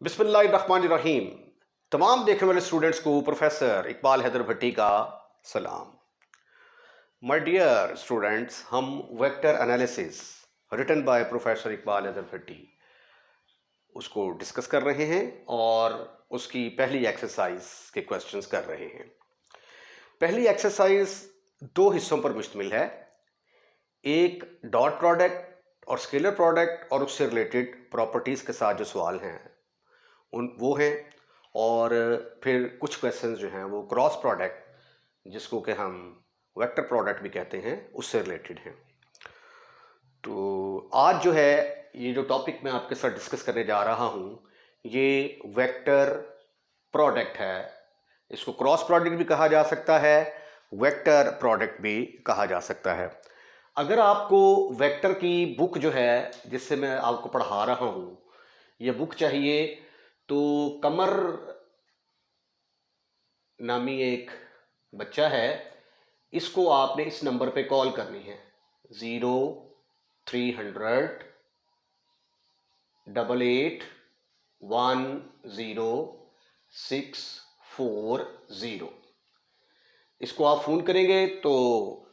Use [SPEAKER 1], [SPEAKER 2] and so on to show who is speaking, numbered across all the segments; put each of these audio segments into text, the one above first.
[SPEAKER 1] बिस्मिल्लाहिर्रहमानिर्रहीम। तमाम देखने वाले स्टूडेंट्स को प्रोफेसर इकबाल हैदर भट्टी का सलाम। माय डियर स्टूडेंट्स, हम vector analysis written by professor Iqbal Haider Bhatti उसको डिस्कस कर रहे हैं और उसकी पहली एक्सरसाइज के क्वेश्चंस कर रहे हैं। पहली एक्सरसाइज दो हिस्सों पर मुश्तमिल है। एक डॉट प्रोडक्ट और स्केलर प्रोडक्ट और उससे रिलेटेड प्रॉपर्टीज़ के साथ जो सवाल हैं वो हैं, और फिर कुछ क्वेश्चंस जो हैं वो क्रॉस प्रोडक्ट जिसको कि हम वेक्टर प्रोडक्ट भी कहते हैं उससे रिलेटेड हैं। तो आज जो है ये जो टॉपिक मैं आपके साथ डिस्कस करने जा रहा हूँ ये वेक्टर प्रोडक्ट है। इसको क्रॉस प्रोडक्ट भी कहा जा सकता है, वेक्टर प्रोडक्ट भी कहा जा सकता है। अगर आपको वेक्टर की बुक जो है जिससे मैं आपको पढ़ा रहा हूँ ये बुक चाहिए तो कमर नामी एक बच्चा है, इसको आपने इस नंबर पे कॉल करनी है 0300 88 10640। इसको आप फ़ोन करेंगे तो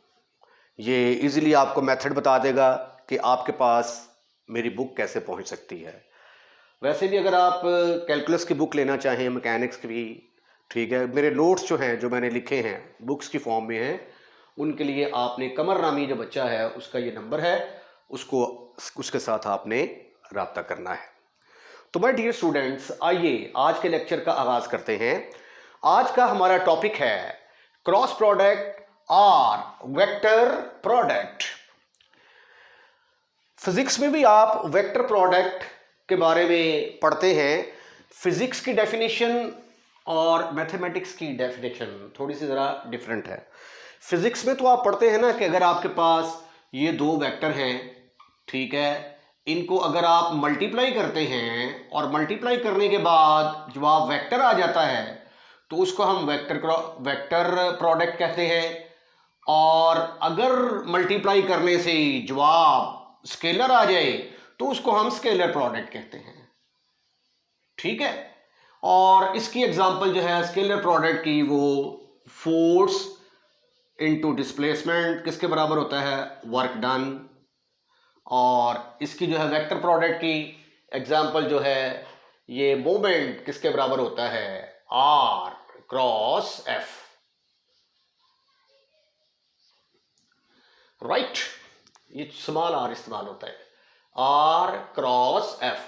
[SPEAKER 1] ये इजीली आपको मेथड बता देगा कि आपके पास मेरी बुक कैसे पहुंच सकती है। वैसे भी अगर आप कैलकुलस की बुक लेना चाहें, मैकेनिक्स की भी ठीक है, मेरे नोट्स जो हैं जो मैंने लिखे हैं बुक्स की फॉर्म में हैं, उनके लिए आपने कमर नामी जो बच्चा है उसका ये नंबर है, उसके साथ आपने रब्ता करना है। तो माय डियर स्टूडेंट्स, आइए आज के लेक्चर का आगाज करते हैं। आज का हमारा टॉपिक है क्रॉस प्रोडक्ट और वेक्टर प्रोडक्ट। फिजिक्स में भी आप वेक्टर प्रोडक्ट के बारे में पढ़ते हैं। फिजिक्स की डेफिनेशन और मैथमेटिक्स की डेफिनेशन थोड़ी सी ज़रा डिफरेंट है। फिजिक्स में तो आप पढ़ते हैं ना कि अगर आपके पास ये दो वेक्टर हैं, ठीक है, इनको अगर आप मल्टीप्लाई करते हैं और मल्टीप्लाई करने के बाद जवाब वेक्टर आ जाता है तो उसको हम वेक्टर प्रोडक्ट कहते हैं। और अगर मल्टीप्लाई करने से जवाब स्केलर आ जाए तो उसको हम स्केलर प्रोडक्ट कहते हैं, ठीक है। और इसकी एग्जांपल जो है स्केलर प्रोडक्ट की, वो फोर्स इनटू डिस्प्लेसमेंट किसके बराबर होता है, वर्क डन। और इसकी जो है वेक्टर प्रोडक्ट की एग्जांपल जो है ये मोमेंट किसके बराबर होता है, आर क्रॉस एफ, राइट। ये स्मॉल आर इस्तेमाल होता है, आर क्रॉस एफ।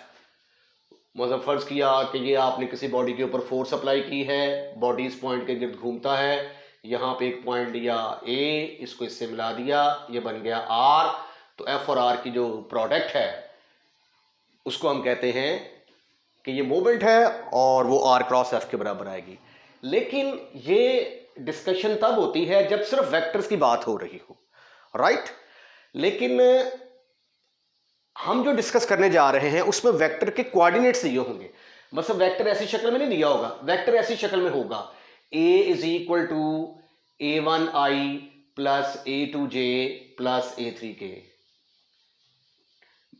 [SPEAKER 1] मतलब फर्ज किया कि ये आपने किसी बॉडी के ऊपर फोर्स अप्लाई की है, बॉडी इस पॉइंट के गिर्द घूमता है, यहाँ पे एक पॉइंट लिया ए, इसको इससे मिला दिया, ये बन गया आर। तो एफ और आर की जो प्रोडक्ट है उसको हम कहते हैं कि ये मोमेंट है और वो आर क्रॉस एफ के बराबर आएगी। लेकिन ये डिस्कशन तब होती है जब सिर्फ वेक्टर्स की बात हो रही हो, राइट। लेकिन हम जो डिस्कस करने जा रहे हैं उसमें वेक्टर के कोऑर्डिनेट्स दिए होंगे। मतलब वेक्टर ऐसी शक्ल में नहीं दिया होगा, वेक्टर ऐसी शक्ल में होगा a is equal to a1i plus a2j plus a3k,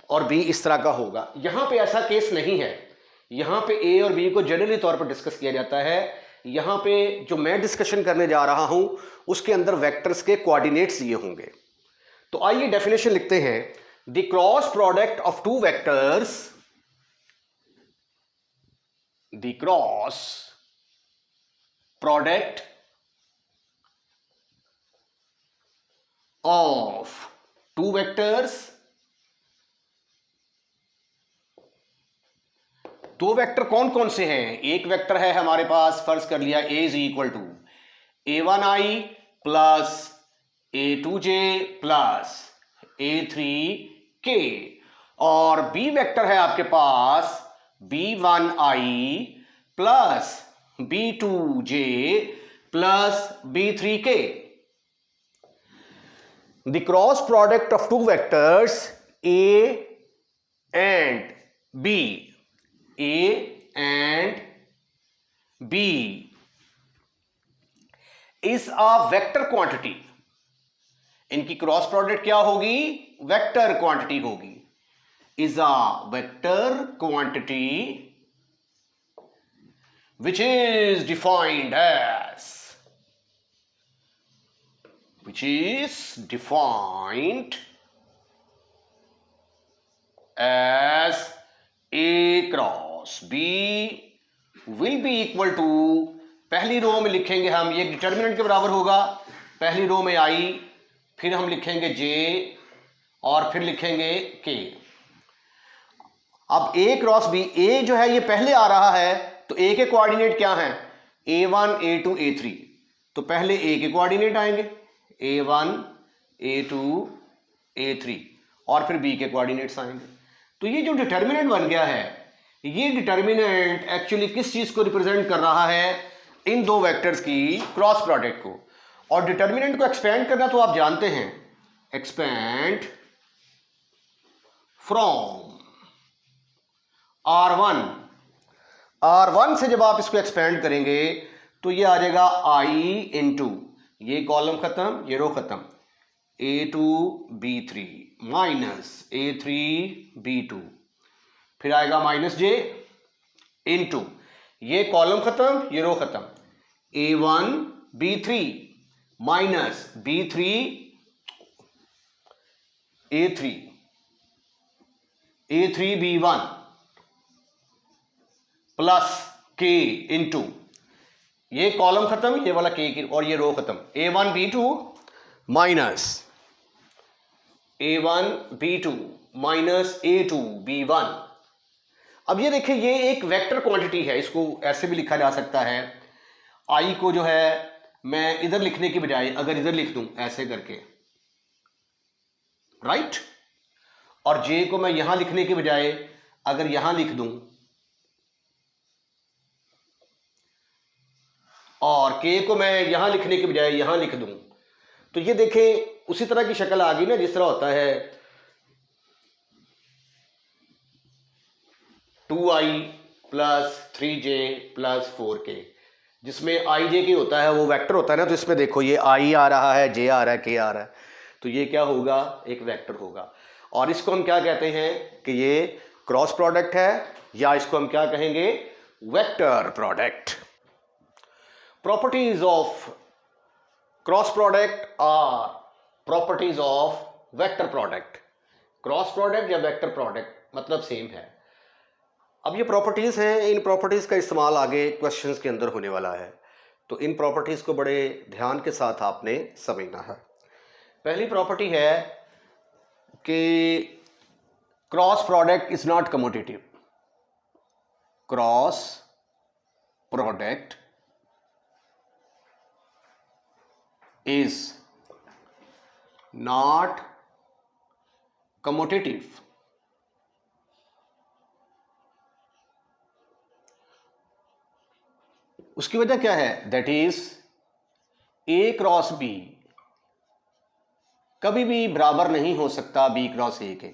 [SPEAKER 1] और b इस तरह का होगा। यहां पे ऐसा केस नहीं है, यहां पे a और b को जनरली तौर पर डिस्कस किया जाता है। यहां पे जो मैं डिस्कशन करने जा रहा हूं उसके अंदर वेक्टर्स के कोऑर्डिनेट्स दिए होंगे। तो आइए डेफिनेशन लिखते हैं। The cross product of two vectors, the cross product of two vectors, दो वेक्टर कौन कौन से हैं। एक वेक्टर है हमारे पास, फर्ज कर लिया a is equal to a1i plus a2j plus a3k, और b वेक्टर है आपके पास b1i plus b2j plus b3k। The cross product of two vectors a and b, a and b is a vector quantity। इनकी cross product क्या होगी, vector quantity होगी। Is a vector quantity which is defined as A cross B will be equal to, पहली row में लिखेंगे हम, ये determinant के बराबर होगा, पहली रो में I, फिर हम लिखेंगे J और फिर लिखेंगे K। अब A क्रॉस B, A जो है ये पहले आ रहा है, तो A के कोऑर्डिनेट क्या हैं? A1 A2 A3, तो पहले A के कोऑर्डिनेट आएंगे A1 A2 A3 और फिर B के कोऑर्डिनेट्स आएंगे। तो ये जो डिटर्मिनेंट बन गया है, ये डिटर्मिनेंट एक्चुअली किस चीज को रिप्रेजेंट कर रहा है? इन दो वेक्टर्स की क्रॉस प्रोडक्ट को। और डिटर्मिनेंट को एक्सपेंड करना तो आप जानते हैं, एक्सपेंड फ्रॉम R1 से जब आप इसको एक्सपेंड करेंगे तो ये आ जाएगा I इंटू, ये कॉलम खत्म, ये रो खत्म, A2 B3 minus A3 B2, फिर आएगा माइनस J इंटू, ये कॉलम खत्म, ये रो खत्म, A1 B3 minus B3 A3 A3 B1 plus K into, ये कॉलम खत्म, ये वाला K की, और ये रो खत्म, A1 B2 minus A1 B2 minus A2 B1। अब ये देखिए, ये एक वेक्टर क्वांटिटी है, इसको ऐसे भी लिखा जा सकता है। I को जो है मैं इधर लिखने की बजाय अगर इधर लिख दूं ऐसे करके, राइट, और J को मैं यहां लिखने की बजाय अगर यहां लिख दूं, और K को मैं यहां लिखने की बजाय यहां लिख दूं, तो ये देखें उसी तरह की शक्ल आ गई ना, जिस तरह होता है 2I plus 3J plus 4K, जिसमें I J K होता है वो वेक्टर होता है ना। तो इसमें देखो ये I आ रहा है, J आ रहा है, K आ रहा है, तो ये क्या होगा? एक वेक्टर होगा। और इसको हम क्या कहते हैं कि ये क्रॉस प्रोडक्ट है, या इसको हम क्या कहेंगे? Vector product. Properties of cross product are properties of vector product. Cross product या वेक्टर प्रोडक्ट मतलब सेम है। अब ये प्रॉपर्टीज हैं, इन प्रॉपर्टीज का इस्तेमाल आगे क्वेश्चंस के अंदर होने वाला है, तो इन प्रॉपर्टीज को बड़े ध्यान के साथ आपने समझना है। पहली प्रॉपर्टी है कि cross product is not commutative. Cross product is not commutative। उसकी वजह क्या है? That is A cross B कभी भी बराबर नहीं हो सकता B क्रॉस A के,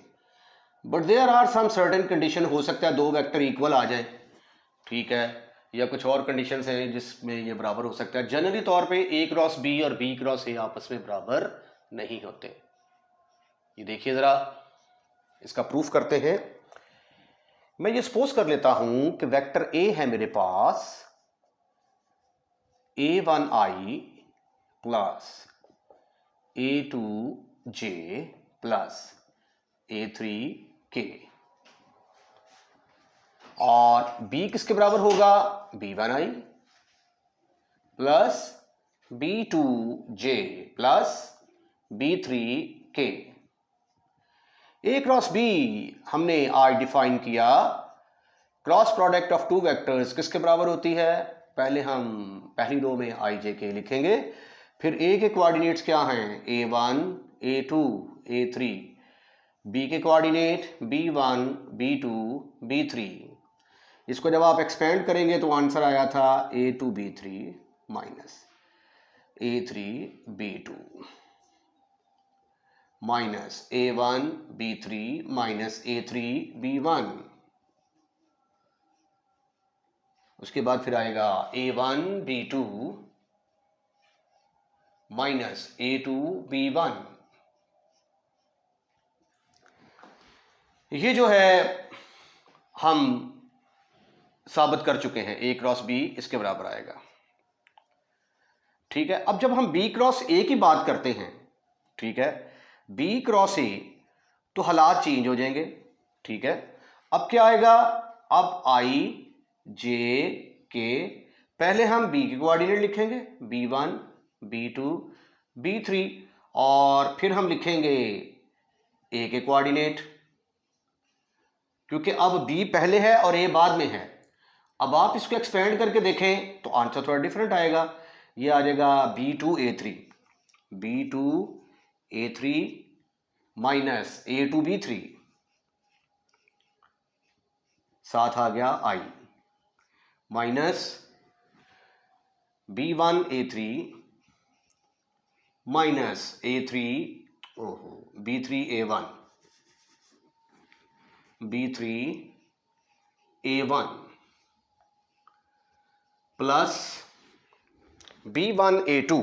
[SPEAKER 1] but there are some certain condition. हो सकता है दो वेक्टर इक्वल आ जाए, ठीक है, या कुछ और कंडीशंस हैं जिसमें ये बराबर हो सकता है। जनरली तौर पे A क्रॉस B और B क्रॉस A आपस में बराबर नहीं होते। ये देखिए जरा, इसका प्रूफ करते हैं। मैं ये सपोज कर लेता हूं कि वेक्टर A है मेरे पास, A1I plus A2J plus A3K, और B किसके बराबर होगा? B1I plus B2J plus B3K। A cross B हमने आज डिफाइन किया, cross product of two vectors किसके बराबर होती है? पहले हम पहली रो में I J K लिखेंगे, फिर A के कोऑर्डिनेट्स क्या हैं? A1 A2 A3, B के कोऑर्डिनेट B1 B2 B3। इसको जब आप एक्सपेंड करेंगे तो आंसर आया था A2 B3 minus A3 B2 minus A1 B3 minus A3 B1। उसके बाद फिर आएगा A1 B2 minus A2 B1। ये जो है हम साबित कर चुके हैं, ए क्रॉस बी इसके बराबर आएगा। ठीक है, अब जब हम बी क्रॉस ए की बात करते हैं, ठीक है, बी क्रॉस ए, तो हालात चेंज हो जाएंगे। ठीक है, अब क्या आएगा, अब आई जे के, पहले हम बी के कोऑर्डिनेट लिखेंगे, b1 b2 b3, और फिर हम लिखेंगे ए के कोऑर्डिनेट, क्योंकि अब बी पहले है और ए बाद में है। अब आप इसको एक्सपेंड करके देखें तो आंसर थोड़ा डिफरेंट आएगा। ये आ जाएगा b2 a3 minus a2 b3, साथ आ गया i, minus b1 a3 minus a3 b3 a1 plus b1 a2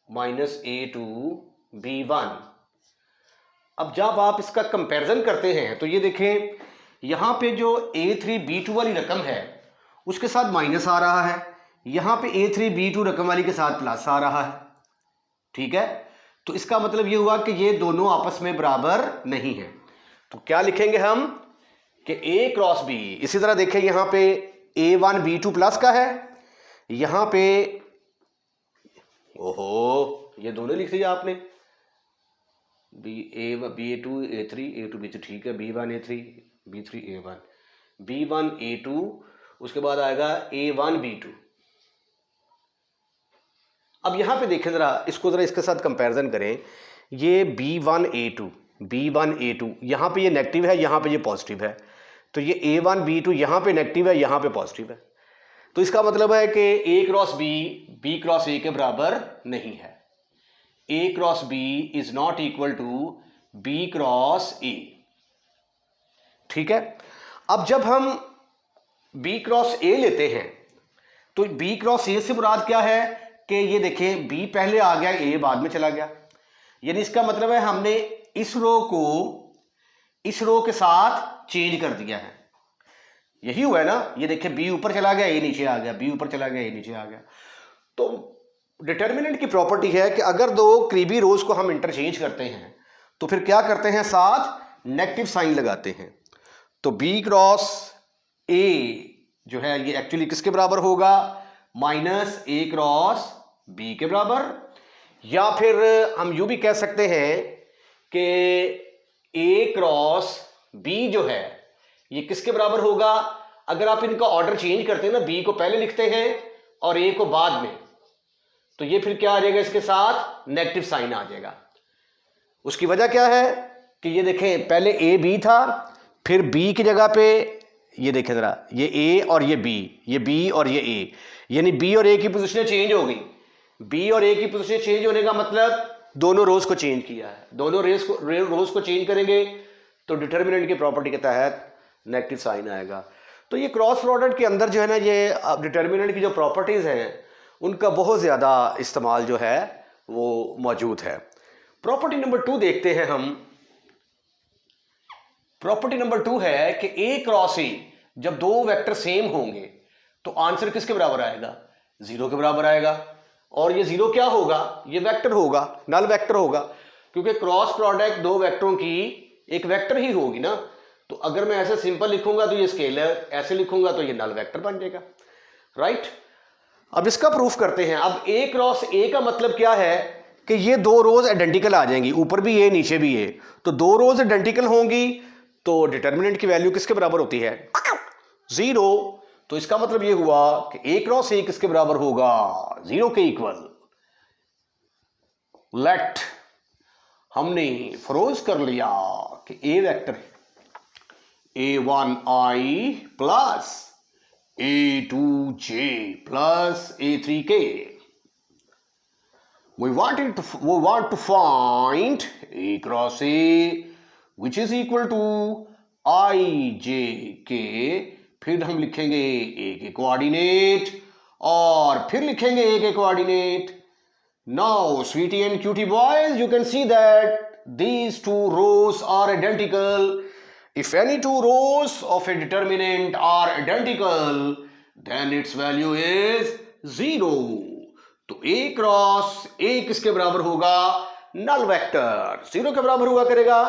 [SPEAKER 1] minus a2 b1। अब जब आप इसका कंपैरिजन करते हैं तो ये देखें, यहां पे जो a3 b2 वाली रकम है उसके साथ माइनस आ रहा है, यहां पे a3 b2 रकम वाली के साथ प्लस आ रहा है। ठीक है, तो इसका मतलब ये हुआ कि ये दोनों आपस में बराबर नहीं है। तो क्या लिखेंगे हम कि a क्रॉस b, इसी तरह देखें यहां पे a1 b2 प्लस का है, यहां पे ओहो ये दोनों लिख दिया आपने, b2 a3 b2 ठीक है, b1 a3 b3 a1 b1 a2, उसके बाद आएगा a1 b2। अब यहां पे देखें जरा, इसको जरा इसके साथ कंपैरिजन करें, ये b1 a2 यहां पे ये नेगेटिव है, यहां पे ये पॉजिटिव है, तो ये a1 b2 यहां पे नेगेटिव है, यहां पे पॉजिटिव है। तो इसका मतलब है कि a cross b cross a के बराबर नहीं है। a cross b is not equal to b cross a। ठीक है, अब जब हम b क्रॉस a लेते हैं तो b क्रॉस a से मुराद क्या है कि ये देखें b पहले आ गया, a बाद में चला गया, यानी इसका मतलब है हमने इस रो को इस रो के साथ चेंज कर दिया है। यही हुआ है ना, ये देखिए b ऊपर चला गया, a नीचे आ गया, b ऊपर चला गया, a नीचे आ गया। तो डिटर्मिनेंट की प्रॉपर्टी है कि अगर दो करीबी रोज को हम इंटरचेंज करते हैं तो फिर क्या करते हैं, साथ नेगेटिव साइन लगाते हैं। तो b क्रॉस a जो है ये एक्चुअली किसके बराबर होगा, माइनस a क्रॉस b के बराबर, या फिर हम यूं भी कह सकते हैं कि a क्रॉस b जो है ये किसके बराबर होगा, अगर आप इनका ऑर्डर चेंज करते हैं ना, b को पहले लिखते हैं और a को बाद में, तो ये फिर क्या आ जाएगा, इसके साथ नेगेटिव साइन आ जाएगा। उसकी वजह क्या है कि ये देखें पहले a b था, फिर b की जगह पे ये देखें जरा, ये a और ये b, ये b और ये a, यानी b और a की पोजीशन चेंज हो गई। b और a की पोजीशन चेंज होने का मतलब दोनों रोज को चेंज किया है, दोनों रोज को चेंज करेंगे तो डिटर्मिनेंट की प्रॉपर्टी के तहत नेगेटिव साइन आएगा। तो ये क्रॉस प्रोडक्ट के अंदर जो है ना, ये डिटर्मिनेंट की जो प्रॉपर्टीज हैं उनका बहुत ज़्यादा इस्तेमाल जो है वो मौजूद है। प्रॉपर्टी नंबर 2 देखते हैं हम। प्रॉपर्टी नंबर 2 है कि a क्रॉस a जब दो वेक्टर सेम होंगे तो आंसर किसके बराबर आएगा, 0 के बराबर आएगा। और ये 0 क्या होगा, ये वेक्टर होगा, नल वेक्टर होगा, क्योंकि क्रॉस प्रोडक्ट दो वेक्टरों की एक वेक्टर ही होगी ना। तो अगर मैं ऐसे सिंपल लिखूंगा तो ये स्केलर, ऐसे लिखूंगा तो ये नल वेक्टर बन जाएगा, राइट। अब इसका प्रूफ करते हैं। अब a क्रॉस a का मतलब क्या है कि ये दो रोज आइडेंटिकल आ जाएंगी, ऊपर भी a नीचे भी a, तो दो रोज आइडेंटिकल होंगी तो डिटर्मिनेंट की वैल्यू किसके बराबर होती है, 0। तो इसका मतलब ये हुआ कि a क्रॉस a किसके बराबर होगा, 0 के इक्वल। लेट हमने फरोज कर लिया कि a vector a1i plus a2j plus a3k। we want to find a cross a which is equal to ijk। फिर हम लिखेंगे a के कोऑर्डिनेट और फिर लिखेंगे a के coordinate. Now sweetie and cutie boys, you can see that these two rows are identical, If any two rows of a determinant are identical, then its value is 0. तो A cross A किसके बराबर होगा? Null vector 0 के बराबर हुआ करेगा।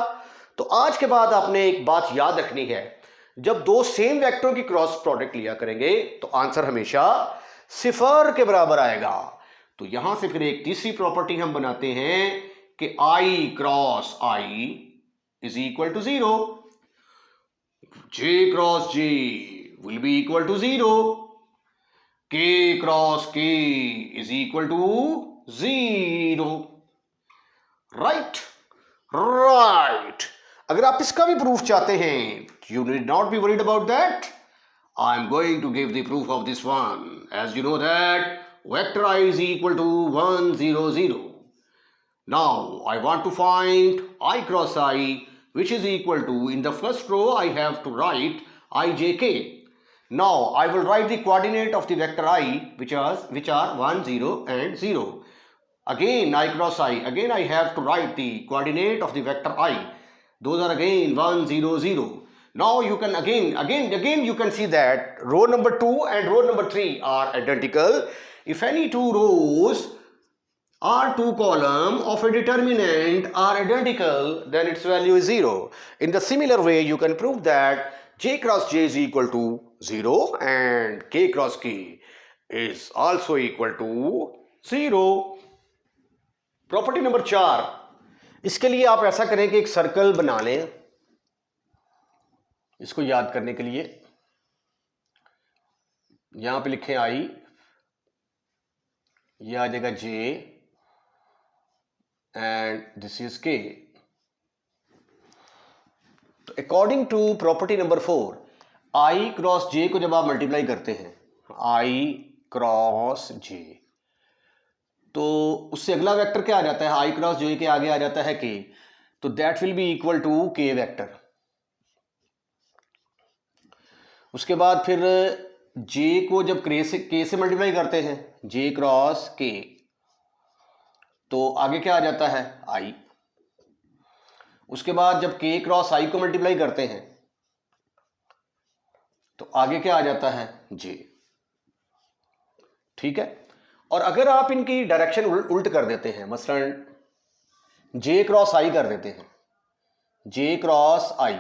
[SPEAKER 1] तो आज के बाद आपने एक बात याद रखनी है, जब दो सेम वेक्टरों की क्रॉस प्रोडक्ट लिया करेंगे तो आंसर हमेशा 0 के बराबर आएगा। तो यहां से फिर एक तीसरी प्रॉपर्टी हम बनाते हैं कि I cross I is equal to 0, J cross J will be equal to 0, K cross K is equal to 0. Right? Right. अगर आप इसका भी प्रूफ चाहते हैं, you need not be worried about that. I am going to give the proof of this one. As you know that vector I is equal to 1, 0, 0. Now I want to find I cross I, which is equal to, in the first row I have to write ijk. Now I will write the coordinate of the vector I, which are 1, 0 and 0. Again I cross I, again I have to write the coordinate of the vector I. Those are again 1, 0, 0. Now you can again you can see that row number 2 and row number 3 are identical. If any two rows or two columns of a determinant are identical, then its value is 0. In the similar way, you can prove that J cross J is equal to 0 and K cross K is also equal to 0. Property number 4, इसके लिए आप ऐसा करें कि एक circle बना लें। इसको याद करने के लिए यहां पे लिखें I, यह आ जाएगा J and this is K. तो according to property number 4, I cross J को जब आप मल्टीप्लाई करते हैं, I क्रॉस J, तो उससे अगला वेक्टर क्या आ जाता है? I क्रॉस J के आगे आ जाता है K, तो that will be equal to K vector. उसके बाद फिर J को जब K से मल्टीप्लाई करते हैं, J क्रॉस K, तो आगे क्या आ जाता है? I। उसके बाद जब K क्रॉस I को मल्टीप्लाई करते हैं तो आगे क्या आ जाता है? J। ठीक है। और अगर आप इनकी डायरेक्शन उल्ट कर देते हैं, मसलन J क्रॉस I कर देते हैं, J क्रॉस I,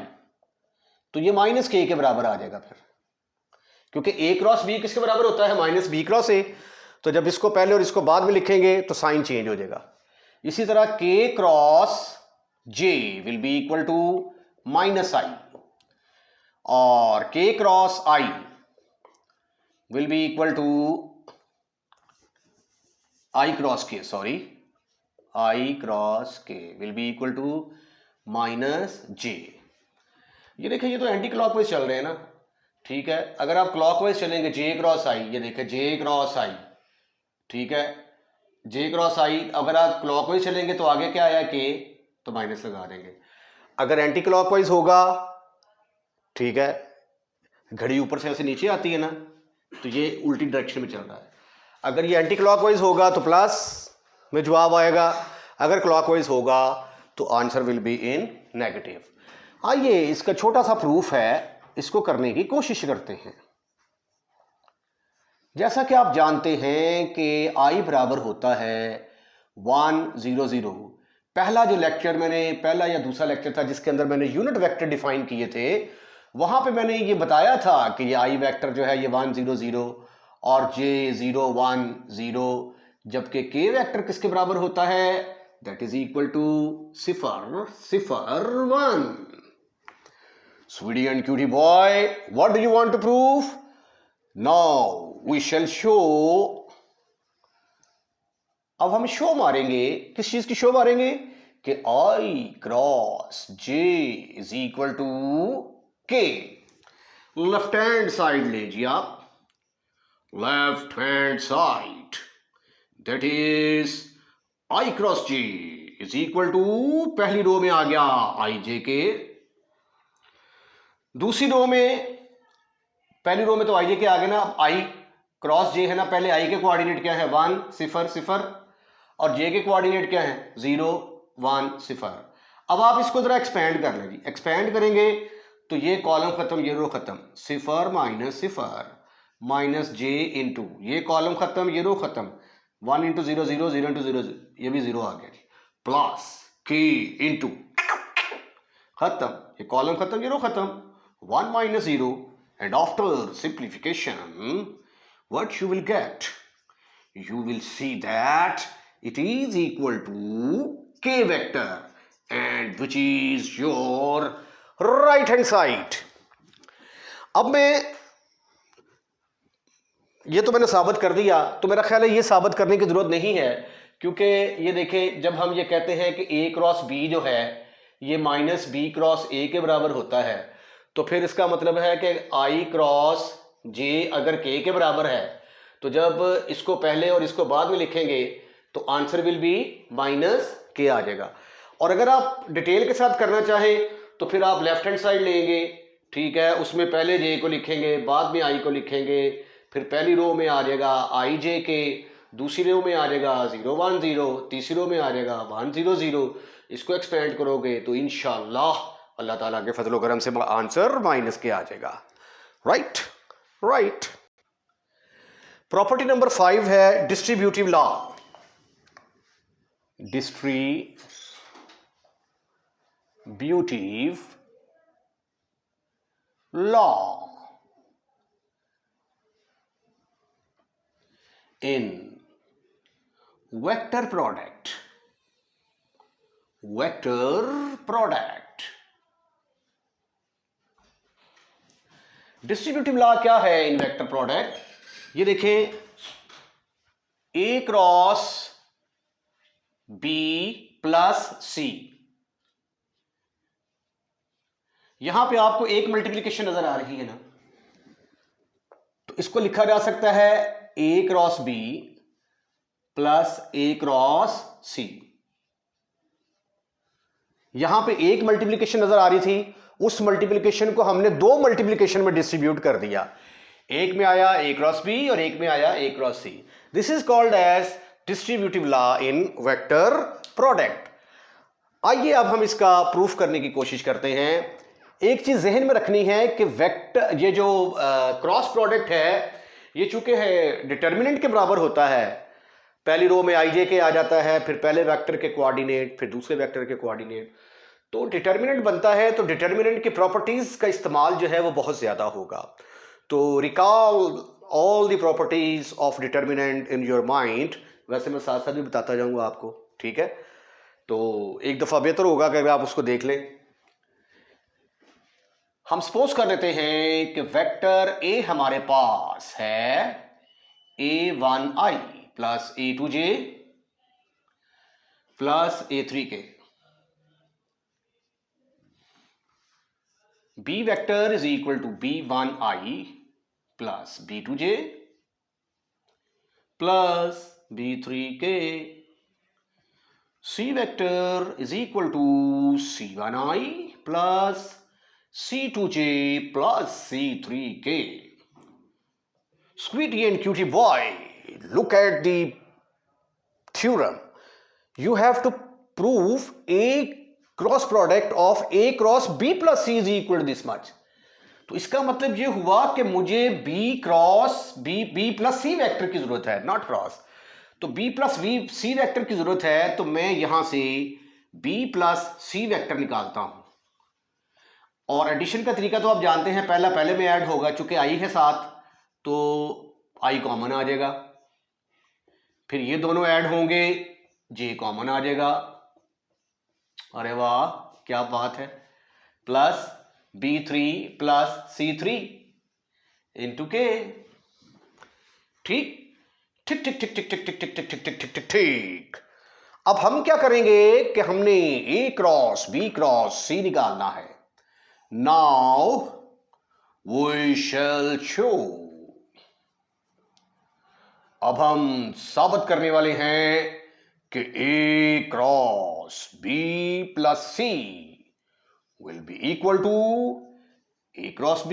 [SPEAKER 1] तो ये माइनस K के बराबर आ जाएगा फिर, क्योंकि A क्रॉस B किसके बराबर होता है? Minus B cross A। तो जब इसको पहले और इसको बाद में लिखेंगे तो साइन चेंज हो जाएगा। इसी तरह K cross J will be equal to minus I और K cross I will be equal to I cross K, sorry, I cross K will be equal to minus J। ये देखिए, ये तो anti clockwise चल रहे हैं ना। ठीक है, अगर आप क्लॉकवाइज चलेंगे J क्रॉस I, ये देखिए J क्रॉस I, ठीक है, J क्रॉस I, अगर आप क्लॉकवाइज चलेंगे तो आगे क्या आया? K, तो माइनस लगा देंगे। अगर एंटी क्लॉकवाइज होगा, ठीक है, घड़ी ऊपर से ऐसे नीचे आती है ना, तो ये उल्टी डायरेक्शन में चल रहा है। अगर ये एंटी क्लॉकवाइज होगा तो प्लस में जवाब आएगा, अगर क्लॉकवाइज होगा तो answer will be in negative. आइए इसका छोटा सा प्रूफ है, इसको करने की कोशिश करते हैं। जैसा कि आप जानते हैं कि I बराबर होता है 1, 0, 0। पहला जो लेक्चर मैंने, पहला या दूसरा लेक्चर था जिसके अंदर मैंने यूनिट वेक्टर डिफाइन किए थे, वहां पे मैंने ये बताया था कि ये I वेक्टर जो है ये 1, 0, 0 और J 0, 1, 0, जबकि K वेक्टर किसके बराबर होता है? That is equal to 0, 0, 1। Sweetie and cutie boy, what do you want to prove? Now we shall show। अब हम शो मारेंगे, किस चीज की शो मारेंगे? कि I cross J is equal to K। Left hand side लीजिए आप, left hand side, that is I cross J is equal to, पहली रो में आ गया IJ के, दूसरी रो में, पहली रो में तो IJ के आगे ना I क्रॉस J है ना, पहले I के कोऑर्डिनेट क्या है? 1, 0, 0 और J के कोऑर्डिनेट क्या है? 0, 1, 0। अब आप इसको जरा एक्सपेंड कर लें जी। एक्सपेंड करेंगे तो ये कॉलम खत्म, ये रो खत्म, सिफर माइनस जे इंटू ये कॉलम खत्म, ये रो खत्म, 1 इंटू 0 0 0 इंटू 0 ये भी 0 आ गया जी, प्लस के इंटू खत्म, ये कॉलम खत्म, ये रो खत्म, 1 minus 0 and after simplification what you will get, you will see that it is equal to k vector and which is your right hand side. अब मैं ये तो मैंने साबित कर दिया, तो मेरा ख्याल है ये साबित करने की जरूरत नहीं है, क्योंकि ये देखें जब हम ये कहते हैं कि a क्रॉस b जो है ये माइनस b क्रॉस a के बराबर होता है, तो फिर इसका मतलब है कि i क्रॉस j अगर k के बराबर है तो जब इसको पहले और इसको बाद में लिखेंगे तो आंसर विल बी माइनस के आ जाएगा। और अगर आप डिटेल के साथ करना चाहें तो फिर आप लेफ्ट हैंड साइड लेंगे, ठीक है, उसमें पहले जे को लिखेंगे, बाद में आई को लिखेंगे, फिर पहली रो में आ जाएगा आई जे के, दूसरी रो में आ जाएगा 0 1 0, तीसरी रो में आ जाएगा 1 0 0, इसको एक्सपेंड करोगे तो इंशाल्लाह अल्लाह ताला के फजल करम से आंसर माइनस के आ जाएगा। राइट। प्रॉपर्टी नंबर 5 है distributive law. Distributive law in vector product distributive law क्या है इन वेक्टर प्रोडक्ट? ये देखें a cross b plus c, यहां पे आपको एक मल्टीप्लिकेशन नजर आ रही है ना, तो इसको लिखा जा सकता है a cross b plus a cross c। यहां पे एक मल्टीप्लिकेशन नजर आ रही थी, उस मल्टीप्लिकेशन को हमने दो मल्टीप्लिकेशन में डिस्ट्रीब्यूट कर दिया, एक में आया a क्रॉस b और एक में आया a cross c। This is called as distributive law in vector product. आइए अब हम इसका प्रूफ करने की कोशिश करते हैं। एक चीज जहन में रखनी है कि वेक्टर ये जो क्रॉस प्रोडक्ट है ये चूंकि है डिटर्मिनेंट के बराबर होता है, पहली रो में आई जे के आ जाता है, फिर पहले वेक्टर के कोऑर्डिनेट, फिर दूसरे वेक्टर के कोऑर्डिनेट, तो डिटर्मिनेंट बनता है, तो डिटर्मिनेंट की प्रॉपर्टीज का इस्तेमाल जो है वो बहुत ज्यादा होगा। तो recall all the properties of determinant in your mind, वैसे मैं साथ साथ भी बताता जाऊंगा आपको, ठीक है, तो एक दफा बेहतर होगा कि अगर आप उसको देख लें। हम सपोज कर लेते हैं कि वेक्टर ए हमारे पास है a1i plus a2j plus a3k, b vector is equal to b1i plus b2j plus b3k, c vector is equal to c1i plus c2j plus c3k. Sweetie and cutie boy, look at the theorem. You have to prove a cross product of a cross b plus c is equal to this much. तो इसका मतलब ये हुआ कि मुझे b cross b plus c vector की जरूरत है, नॉट क्रॉस। तो b प्लस c वेक्टर की जरूरत है, तो मैं यहां से b प्लस c वेक्टर निकालता हूं। और एडिशन का तरीका तो आप जानते हैं, पहला पहले में ऐड होगा, चूंकि आई है साथ तो आई कॉमन आ जाएगा, फिर ये दोनों ऐड होंगे, जे कॉमन आ जाएगा, अरे वाह क्या बात है, plus b3 plus c3 into के। ठीक ठीक ठीक ठीक ठीक ठीक ठीक ठीक ठीक ठीक ठीक ठीक ठीक। अब हम क्या करेंगे कि हमने a cross b cross c निकालना है। Now we shall show, अब हम साबित करने वाले हैं कि a cross b plus c will be equal to a cross b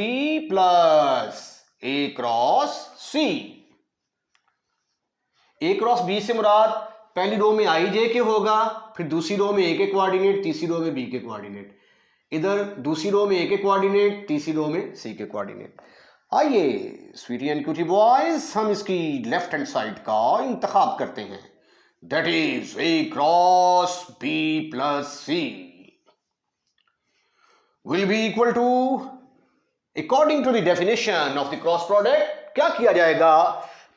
[SPEAKER 1] plus a cross c। a cross b से मुराद पहली रो में i j के होगा, फिर दूसरी रो में a के कोऑर्डिनेट, तीसरी रो में b के कोऑर्डिनेट। इधर दूसरी रो में ए के कोऑर्डिनेट, तीसरी रो में सी के कोऑर्डिनेट। आइए स्वीटी एंड क्यूटी बॉयज, हम इसकी लेफ्ट हैंड साइड का इंतखाब करते हैं, that is A cross B plus C will be equal to, according to the definition of the cross product क्या किया जाएगा,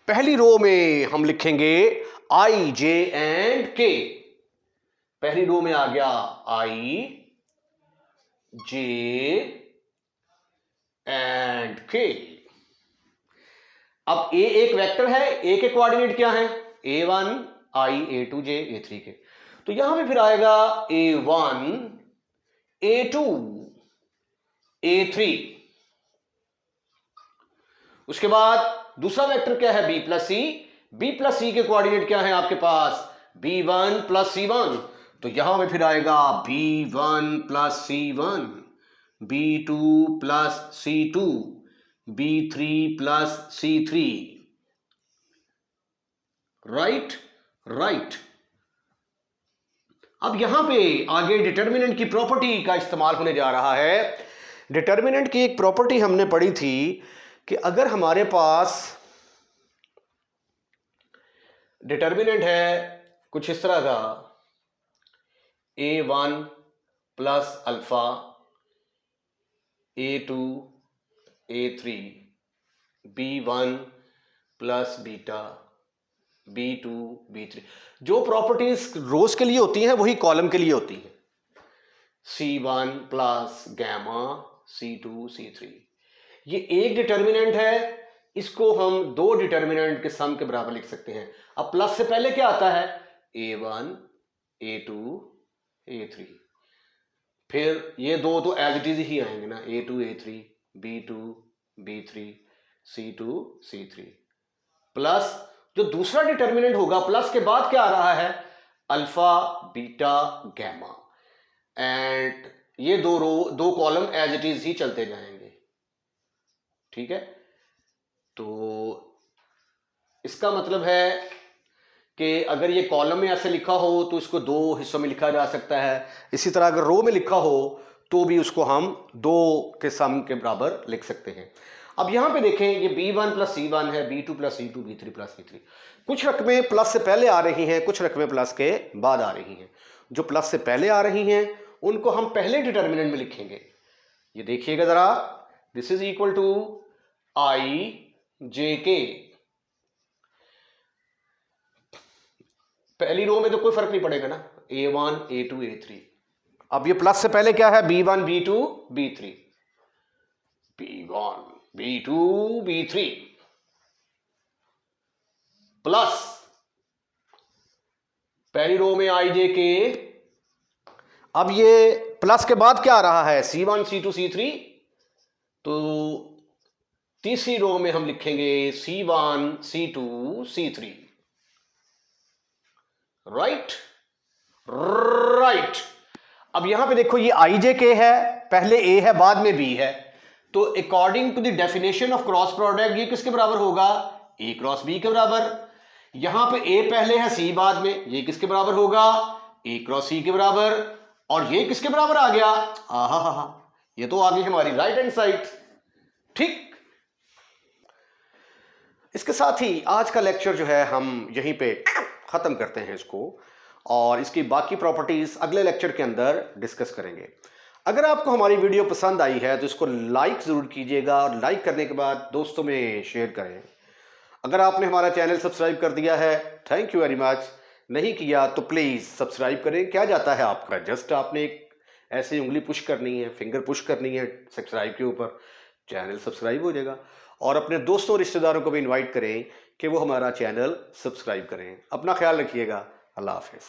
[SPEAKER 1] पहली रो में हम लिखेंगे आई जे एंड के। पहली रो में आ गया आई जे एंड के। अब ए एक वेक्टर है, ए के कोऑर्डिनेट क्या है, a1 i a2 j a3 के, तो यहां पे फिर आएगा a1 a2 a3। उसके बाद दूसरा वेक्टर क्या है, b प्लस सी के कोऑर्डिनेट क्या है आपके पास, b1 प्लस c1, तो यहां पे फिर आएगा b1 plus c1, b2 plus c2, b3 plus c3। Right. अब यहां पे आगे डिटर्मिनेंट की प्रॉपर्टी का इस्तेमाल होने जा रहा है। डिटर्मिनेंट की एक प्रॉपर्टी हमने पढ़ी थी कि अगर हमारे पास डिटर्मिनेंट है कुछ इस तरह का, a1 plus alpha a2 a3 b1 plus beta b2 b3, जो प्रॉपर्टीज रोज के लिए होती हैं वही कॉलम के लिए होती हैं, c1 plus gamma c2 c3। ये एक डिटर्मिनेंट है, इसको हम दो डिटर्मिनेंट के सम के बराबर लिख सकते हैं। अब प्लस से पहले क्या आता है, a1 a2 a3, फिर ये दो तो एज इट इज ही आएंगे ना, a2 a3 b2 b3 c2 c3, plus जो दूसरा डिटर्मिनेंट होगा, प्लस के बाद क्या आ रहा है, अल्फा बीटा गैमा, एंड ये दो कॉलम एज इट इज ही चलते जाएंगे। ठीक है, तो इसका मतलब है कि अगर ये कॉलम में ऐसे लिखा हो तो इसको दो हिस्सों में लिखा जा सकता है, इसी तरह अगर रो में लिखा हो तो भी उसको हम दो के सम के बराबर लिख सकते हैं। अब यहां पे देखें, ये b1 प्लस c1 है, b2 plus c2 b3 plus c3। कुछ रकमें प्लस से पहले आ रही हैं, कुछ रकमें प्लस के बाद आ रही हैं। जो प्लस से पहले आ रही हैं उनको हम पहले डिटर्मिनेंट में लिखेंगे। ये देखिएगा जरा, दिस इज इक्वल टू आई जे के। पहली रो में तो कोई फर्क नहीं पड़ेगा ना, a1 a2 a3। अब ये प्लस से पहले क्या है, b1 b2 b3, b1 b2 b3 plus पहली रो में आई जे के। अब ये प्लस के बाद क्या आ रहा है, c1 c2 c3, तो तीसरी रो में हम लिखेंगे c1 c2 c3। राइट। अब यहां पे देखो, ये आई जे के है, पहले ए है बाद में बी है, तो according to the definition of cross product ये किसके बराबर होगा, ए क्रॉस बी के बराबर। यहां पे ए पहले है सी बाद में, ये किसके बराबर होगा, ए क्रॉस सी के बराबर। और ये किसके बराबर आ गया, आहा, ये तो आ गई हमारी राइट हैंड साइड। ठीक, इसके साथ ही आज का लेक्चर जो है हम यहीं पे खत्म करते हैं इसको, और इसकी बाकी प्रॉपर्टीज अगले लेक्चर के अंदर डिस्कस करेंगे। अगर आपको हमारी वीडियो पसंद आई है तो इसको लाइक ज़रूर कीजिएगा, और लाइक करने के बाद दोस्तों में शेयर करें। अगर आपने हमारा चैनल सब्सक्राइब कर दिया है, थैंक यू वेरी मच। नहीं किया तो प्लीज़ सब्सक्राइब करें। क्या जाता है आपका, जस्ट आपने एक ऐसे उंगली पुश करनी है, फिंगर पुश करनी है सब्सक्राइब के ऊपर, चैनल सब्सक्राइब हो जाएगा। और अपने दोस्तों रिश्तेदारों को भी इन्वाइट करें कि वो हमारा चैनल सब्सक्राइब करें। अपना ख्याल रखिएगा। अल्लाह हाफिज़।